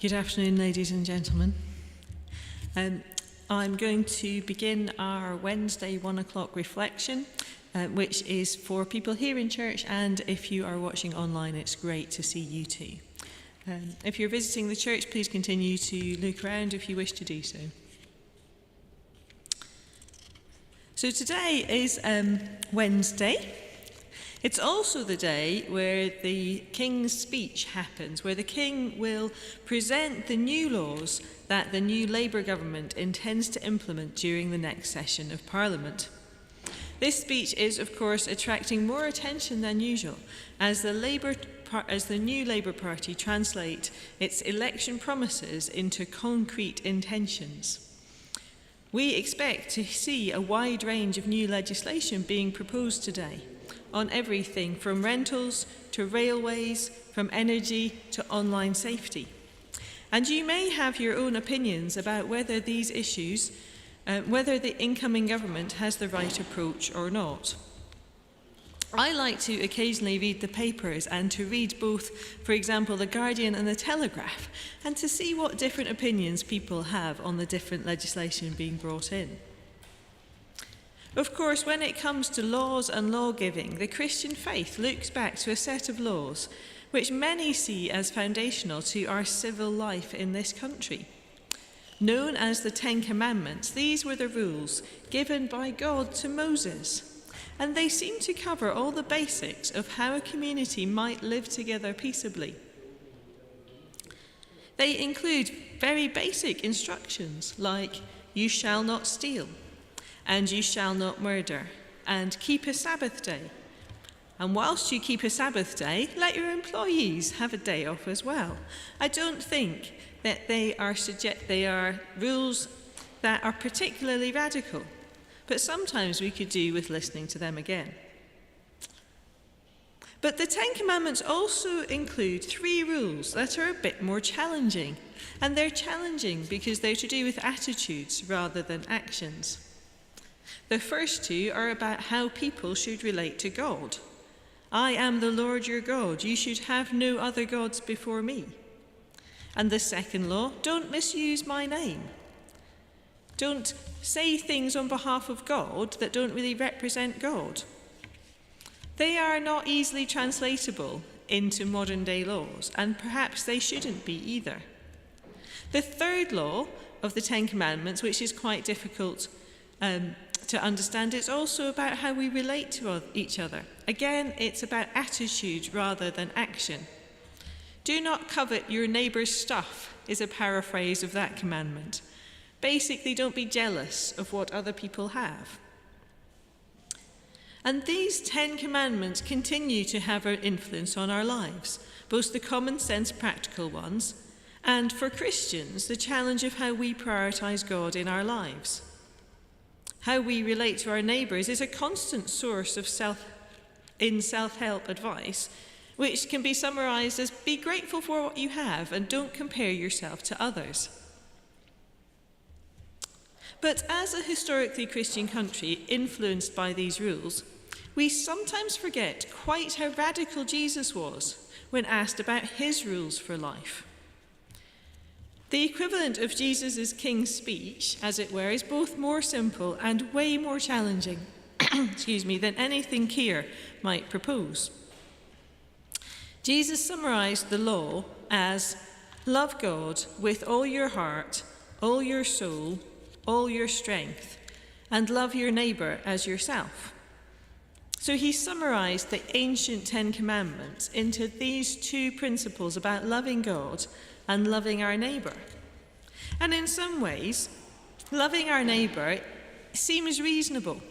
Good afternoon, ladies and gentlemen. I'm going to begin our Wednesday 1 o'clock reflection, which is for people here in church, and if you are watching online, it's great to see you too. If you're visiting the church, please continue to look around if you wish to do so. So today is Wednesday. It's also the day where the King's speech happens, where the King will present the new laws that the new Labour government intends to implement during the next session of Parliament. This speech is, of course, attracting more attention than usual as the new Labour Party translate its election promises into concrete intentions. We expect to see a wide range of new legislation being proposed today, on everything from rentals to railways, from energy to online safety. And you may have your own opinions about whether these issues, whether the incoming government has the right approach or not. I like to occasionally read the papers and to read both, for example, The Guardian and The Telegraph, and to see what different opinions people have on the different legislation being brought in. Of course, when it comes to laws and law-giving, the Christian faith looks back to a set of laws which many see as foundational to our civil life in this country. Known as the Ten Commandments, these were the rules given by God to Moses, and they seem to cover all the basics of how a community might live together peaceably. They include very basic instructions like, "You shall not steal," and "You shall not murder," and "Keep a Sabbath day." And whilst you keep a Sabbath day, let your employees have a day off as well. I don't think that they are rules that are particularly radical, but sometimes we could do with listening to them again. But the Ten Commandments also include 3 rules that are a bit more challenging, and they're challenging because they're to do with attitudes rather than actions. The first 2 are about how people should relate to God. "I am the Lord your God. You should have no other gods before me." And the second law, "Don't misuse my name." Don't say things on behalf of God that don't really represent God. They are not easily translatable into modern day laws, and perhaps they shouldn't be either. The third law of the Ten Commandments, which is quite difficult to understand, it's also about how we relate to each other. Again, it's about attitude rather than action. "Do not covet your neighbour's stuff" is a paraphrase of that commandment. Basically, don't be jealous of what other people have. And these 10 commandments continue to have an influence on our lives, both the common sense practical ones, and for Christians, the challenge of how we prioritise God in our lives. How we relate to our neighbours is a constant source of self-help advice, which can be summarised as be grateful for what you have and don't compare yourself to others. But as a historically Christian country influenced by these rules, we sometimes forget quite how radical Jesus was when asked about his rules for life. The equivalent of Jesus' King's speech, as it were, is both more simple and way more challenging than anything Keir might propose. Jesus summarised the law as, "Love God with all your heart, all your soul, all your strength, and love your neighbour as yourself." So he summarised the ancient 10 Commandments into these 2 principles about loving God and loving our neighbour. And in some ways, loving our neighbour seems reasonable.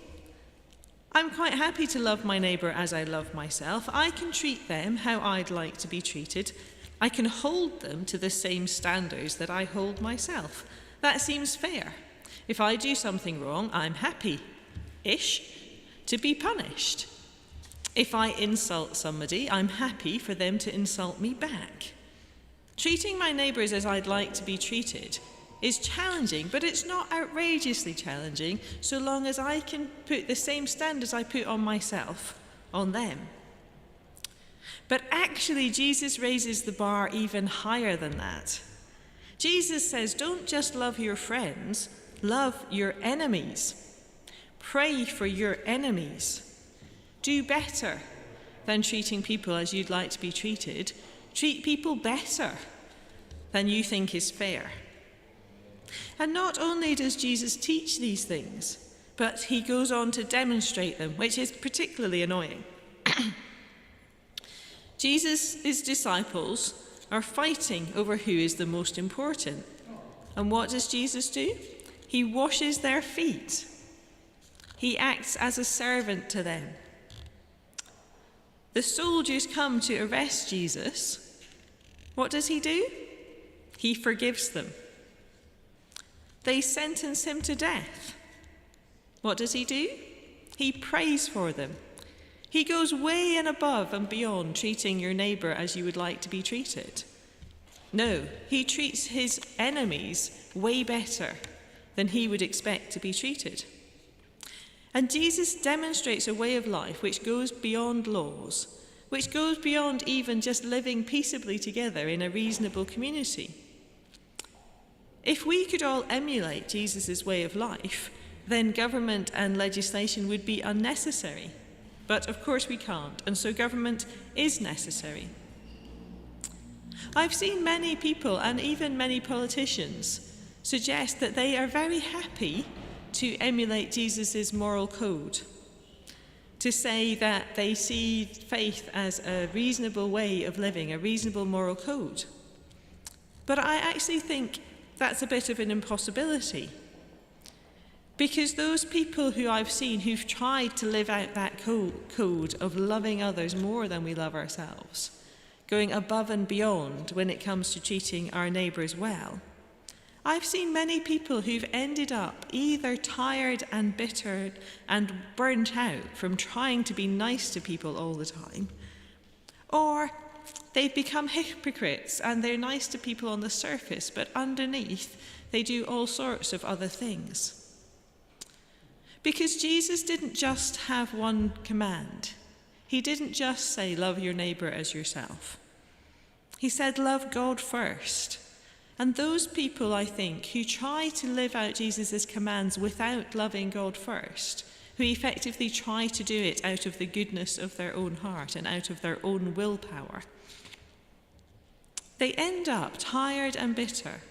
I'm quite happy to love my neighbour as I love myself. I can treat them how I'd like to be treated. I can hold them to the same standards that I hold myself. That seems fair. If I do something wrong, I'm happy-ish to be punished. If I insult somebody, I'm happy for them to insult me back. Treating my neighbours as I'd like to be treated is challenging, but it's not outrageously challenging so long as I can put the same standards I put on myself on them. But actually, Jesus raises the bar even higher than that. Jesus says, don't just love your friends, love your enemies. Pray for your enemies. Do better than treating people as you'd like to be treated. Treat people better than you think is fair. And not only does Jesus teach these things, but he goes on to demonstrate them, which is particularly annoying. Jesus' disciples are fighting over who is the most important. And what does Jesus do? He washes their feet. He acts as a servant to them. The soldiers come to arrest Jesus. What does he do? He forgives them. They sentence him to death. What does he do? He prays for them. He goes way and above and beyond treating your neighbour as you would like to be treated. No, he treats his enemies way better than he would expect to be treated. And Jesus demonstrates a way of life which goes beyond laws, which goes beyond even just living peaceably together in a reasonable community. If we could all emulate Jesus' way of life, then government and legislation would be unnecessary. But of course we can't, and so government is necessary. I've seen many people, and even many politicians, suggest that they are very happy to emulate Jesus' moral code, to say that they see faith as a reasonable way of living, a reasonable moral code. But I actually think that's a bit of an impossibility. Because those people who I've seen who've tried to live out that code of loving others more than we love ourselves, going above and beyond when it comes to treating our neighbours well, I've seen many people who've ended up either tired and bitter and burnt out from trying to be nice to people all the time, or they've become hypocrites and they're nice to people on the surface, but underneath they do all sorts of other things. Because Jesus didn't just have one command. He didn't just say, love your neighbour as yourself. He said, love God first. And those people, I think, who try to live out Jesus' commands without loving God first, who effectively try to do it out of the goodness of their own heart and out of their own willpower, they end up tired and bitter.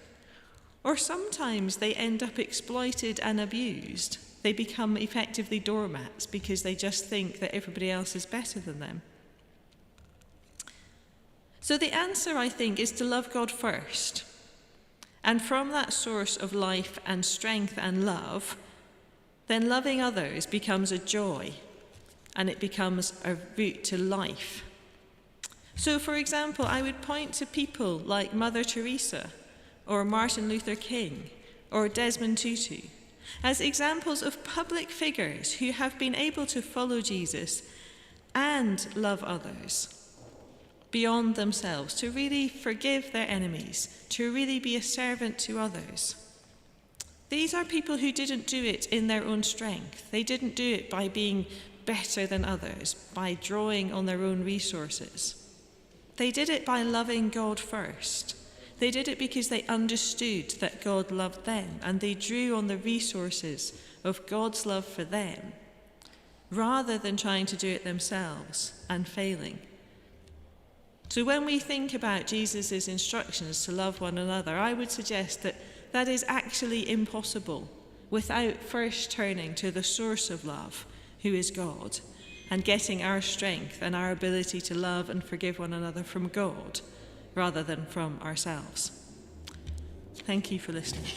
Or sometimes they end up exploited and abused. They become effectively doormats because they just think that everybody else is better than them. So the answer, I think, is to love God first. And from that source of life and strength and love, then loving others becomes a joy, and it becomes a route to life. So, for example, I would point to people like Mother Teresa, or Martin Luther King, or Desmond Tutu, as examples of public figures who have been able to follow Jesus and love others beyond themselves, to really forgive their enemies, to really be a servant to others. These are people who didn't do it in their own strength. They didn't do it by being better than others, by drawing on their own resources. They did it by loving God first. They did it because they understood that God loved them, and they drew on the resources of God's love for them, rather than trying to do it themselves and failing. So when we think about Jesus' instructions to love one another, I would suggest that that is actually impossible without first turning to the source of love, who is God, and getting our strength and our ability to love and forgive one another from God, rather than from ourselves. Thank you for listening.